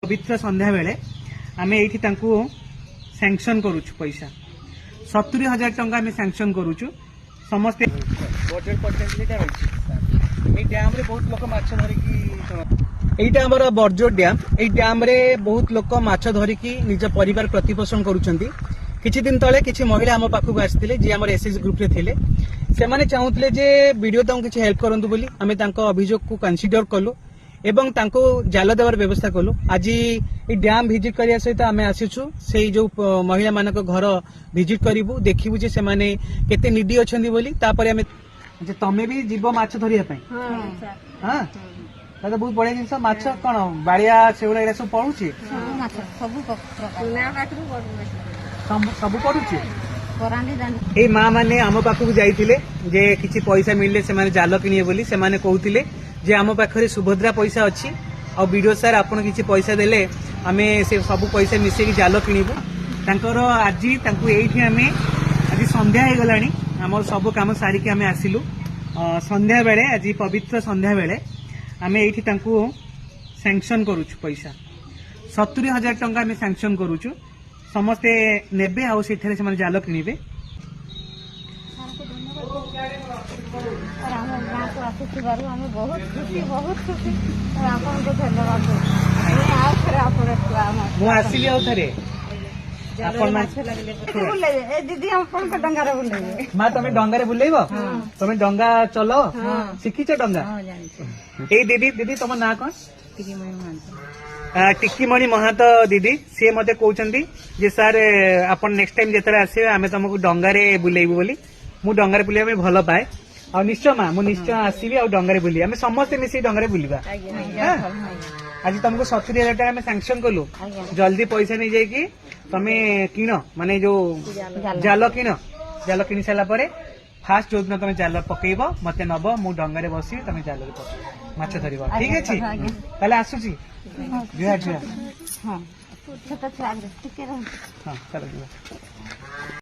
पवित्र संध्या बेले आमे एठी तांकू सैंक्शन करूछु पैसा 70,000 टंका आमे सैंक्शन करूछु समस्त बजेट परसेंटेज ए डैम रे बहुत लोक माछ धरिकी एइटा हमर बरजोर डैम ए डैम रे बहुत लोक माछ धरिकी निज परिवार प्रतिपोषण करूछंती। किछि दिन तले किछि महिला हम पाखु आसिथिले जे हमर एसएस ग्रुप रे थिले सेमाने चाहुतले जे वीडियो तांको किछि हेल्प करंतु बोली आमे तांको अभियोग को कंसीडर कलु एवं तांको जाल देवार व्यवस्था कलु। आज ये डैम विजिट करिया सहित आमे आसीछु सेई जो महिला मानक घर विजिट करिवु देखिवु जे सेमाने केते निडी अछंदी बोली तापर आमे जे तमे भी जीव माछ धरिया पई हां तो बहुत बढ़िया जिनस माछ कोन बाड़िया सेउला एरा सब पडुची माछ सब प्रकार सब पडुची ए माँ माने आम पाखक जाइथिले जे किछि पैसा मिलले से माने जाल किनिए बोली से माने कहउथिले जे आम पाखरे सुभद्रा पैसा अछि आ वीडियो सर आपण किछि पैसा देले आमे से सब पैसा मिसे की जाल किनिबु तांकर आज तांकु एठी आमे आज संध्या हे गलानी हमर सब काम सारी के आमे आसिलु संध्या बेले आज पवित्र संध्या बेले आमे एठी तांकु सैंक्शन करूछु पैसा 70,000 टंका आमे सैंक्शन करूछु समस्ते नेबे आ सेठरे से माने जाल किनिबे मु आसिली आउ थरे दीदी डंगार बुले माँ तुम डंगारे बुलेब तुम डंगा चलो शिखीच डंगा ए दीदी दीदी तुम ना कौन टिक्कीमणि महातो दीदी सी मते कहउछंती जे सर आपण नेक्स्ट टाइम जेतरे आसीबे आमे तुमको डंगारे बुलेइबु बोली मु डंगारे बुलिया में भल पाए आ निश्चय माँ मु निश्चय आसीबी आ डंगारे बुली आमे समस्त मिसी डंगारे बुलिबा आज तुमको 70,000 टका में सैंक्शन कलु जल्दी पैसा नहीं जाएगी तमे किन माने जो जाल किनी सारा परे फास्ट जो दिन तुम जाल पकेब मते नब मु डंगारे बसी तुम जाल माछ धरिब ठीक अछि ताले आसुची जुहा जुहा हाँ छोटा छुआ हाँ चलो जुहा